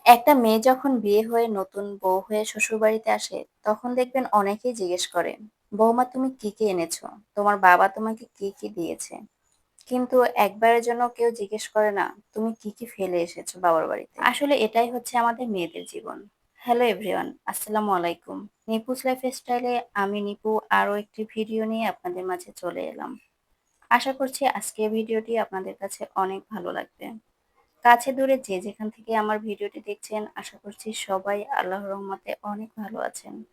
একটা মেয়ে যখন বিয়ে হয়ে নতুন বউ হয়ে শ্বশুরবাড়িতে আসে, তখন দেখবেন অনেকেই জিজ্ঞেস করে, "বৌমা তুমি কি, কি এনেছো? তোমার বাবা তোমাকে কি, কি দিয়েছে?" কিন্তু একবারের জন্য কেউ জিজ্ঞেস করে না, "তুমি কি, কি ফেলে এসেছো বাবার বাড়িতে?" আসলে এটাই হচ্ছে আমাদের মেয়েদের জীবন। হ্যালো এভরিওয়ান, আসসালামু আলাইকুম। নিপুজ লাইফস্টাইলে আমি নিপু আরো একটি ভিডিও নিয়ে আপনাদের মাঝে চলে এলাম। আশা করছি আজকের ভিডিওটি আপনাদের কাছে অনেক ভালো লাগবে। কাছে দূরে যে যেখান থেকে আমার ভিডিওটি দেখছেন আশা করছি সবাই আল্লাহর রহমতে অনেক ভালো আছেন।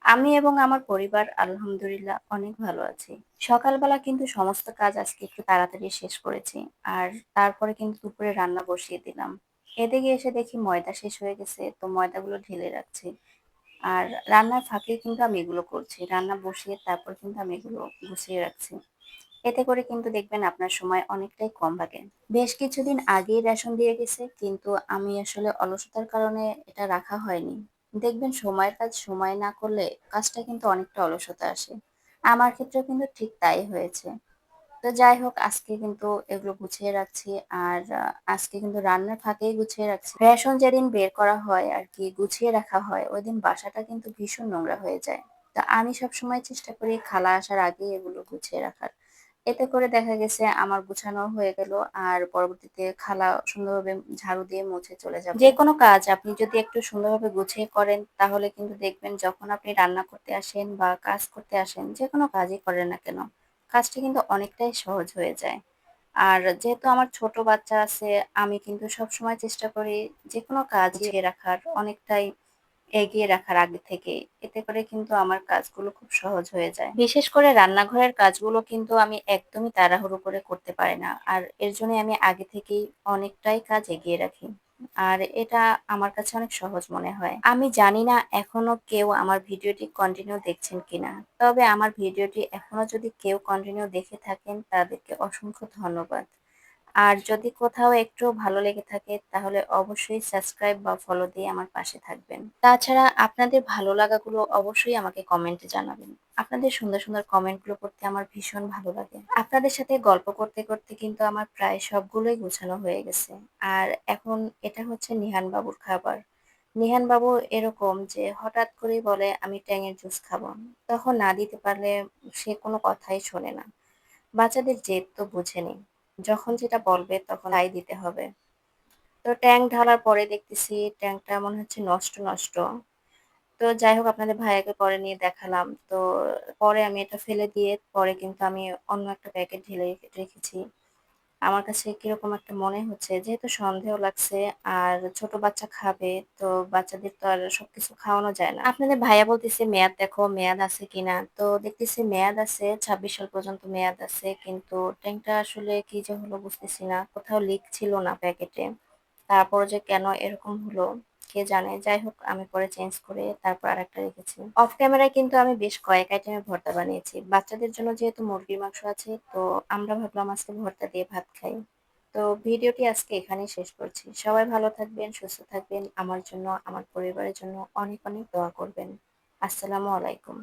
আমি এবং আমার পরিবার আলহামদুলিল্লাহ অনেক ভালো আছি। সকালবেলা কিন্তু সমস্ত কাজ আজকে একটু তাড়াতাড়ি শেষ করেছি। আর তারপরে কিন্তু দুপুরে রান্না বসিয়ে দিলাম। এদিকে এসে দেখি ময়দা শেষ হয়ে গেছে, তো ময়দাগুলো ঢেলে রাখছি। আর রান্নার ফাঁকে কিন্তু আমি এগুলো করছি। রান্না বসিয়ে তারপর কিন্তু আমি এগুলো গুছিয়ে রাখছি। এতে করে কিন্তু দেখবেন আপনার সময় অনেকটাই কম লাগে। বেশ কিছুদিন আগেই রেশন দিয়ে গেছে, কিন্তু আমি আসলে অলসতার কারণে এটা রাখা হয়নি। দেখবেন সময়ের কাজ সময় না করলে কাজটা কিন্তু অনেকটা অলসতা আসে। আমার ক্ষেত্রেও কিন্তু ঠিক তাই হয়েছে। তো যাই হোক, আজকে কিন্তু এগুলো গুছিয়ে রাখছি। আর আজকে কিন্তু রান্নার ফাঁকেই গুছিয়ে রাখছি। রেশন যেদিন বের করা হয় আর কি গুছিয়ে রাখা হয়, ওই দিন বাসাটা কিন্তু ভীষণ নোংরা হয়ে যায়। তো আমি সবসময় চেষ্টা করি খালা আসার আগেই এগুলো গুছিয়ে রাখার। এতে করে দেখা গেছে আমার গুছানো হয়ে গেল, আর পরবর্তীতে খালা সুন্দরভাবে ঝাড়ু দিয়ে মুছে চলে যাবে। যে কোনো কাজ আপনি যদি একটু সুন্দরভাবে গুছিয়ে করেন, তাহলে কিন্তু দেখবেন যখন আপনি রান্না করতে আসেন বা কাজ করতে আসেন, যে কোনো কাজই করেন না কেন, কাজটা কিন্তু অনেকটাই সহজ হয়ে যায়। আর যেহেতু আমার ছোট বাচ্চা আছে, আমি কিন্তু সবসময় চেষ্টা করি যেকোনো কাজ গুছিয়ে রাখার, অনেকটাই এগিয়ে রাখার আগে থেকে। এতে করে কিন্তু আমার কাজগুলো খুব সহজ হয়ে যায়। বিশেষ করে রান্নাঘরের কাজগুলো কিন্তু আমি একদমই তাড়াহুড়ো করে করতে পারি না। আর এর জন্য আমি আগে থেকেই অনেকটাই কাজ এগিয়ে রাখি। আর এটা আমার কাছে অনেক সহজ মনে হয়। আমি জানি না এখনো কেউ আমার ভিডিওটি কন্টিনিউ দেখছেন কিনা। তবে আমার ভিডিওটি এখনো যদি কেউ কন্টিনিউ দেখে থাকেন, তাদেরকে অসংখ্য ধন্যবাদ। আর যদি কোথাও একটু ভালো লেগে থাকে তাহলে অবশ্যই সাবস্ক্রাইব বা ফলো দিয়ে আমার পাশে থাকবেন। তাছাড়া আপনাদের ভালো লাগাগুলো অবশ্যই আমাকে কমেন্টে জানাবেন। আপনাদের সুন্দর সুন্দর কমেন্টগুলো পড়তে আমার ভীষণ ভালো লাগে। আপনাদের সাথে গল্প করতে করতে কিন্তু আমার প্রায় সবগুলোই গোছানো হয়ে গেছে। আর এখন এটা হচ্ছে নিহান বাবুর খাবার। নিহান বাবু এরকম যে হঠাৎ করেই বলে আমি ট্যাঙের জুস খাবো। তখন না দিতে পারলে সে কোনো কথাই শোনে না। বাচ্চাদের জেদ তো বুঝেনি। যখন যেটা বলবে তখন তাই দিতে হবে। তো ট্যাঙ্ক ঢালার পরে দেখতেছি ট্যাঙ্কটা মনে হচ্ছে নষ্ট নষ্ট। তো যাই হোক, আপনাদের ভাইয়াকে পরে নিয়ে দেখালাম। তো পরে আমি এটা ফেলে দিয়ে পরে কিন্তু আমি অন্য একটা প্যাকেট ঢেলে রেখেছি। আমার কাছে কিরকম একটা মনে হচ্ছে, যেহেতু সন্দেহ লাগছে আর ছোট বাচ্চা খাবে, তো বাচ্চাদের তো আর সবকিছু খাওয়ানো যায় না। আপনাদের ভাইয়া বলতেছে মেয়াদ দেখো, মেয়াদ আছে কিনা। তো দেখতেছি মেয়াদ আছে, 26 সাল পর্যন্ত মেয়াদ আছে, কিন্তু ট্যাঙ্কটা আসলে কি যে হলো বুঝতেছি না, কোথাও লিক ছিল না প্যাকেটে। তারপর যে কেন এরকম হলো কে জানে। যাই হোক, আমি পরে চেঞ্জ করে তারপর আরেকটা রেখেছি। অফ ক্যামেরায় কিন্তু আমি বেশ কয়েক আইটেমের ভর্তা বানিয়েছি। বাচ্চাদের জন্য যেহেতু মুরগির মাংস আছে, তো আমরা ভাবলাম আজকে ভর্তা দিয়ে ভাত খাই। তো ভিডিওটি আজকে এখানেই শেষ করছি। সবাই ভালো থাকবেন, সুস্থ থাকবেন। আমার জন্য, আমার পরিবারের জন্য অনেক অনেক দোয়া করবেন। আসসালামু আলাইকুম।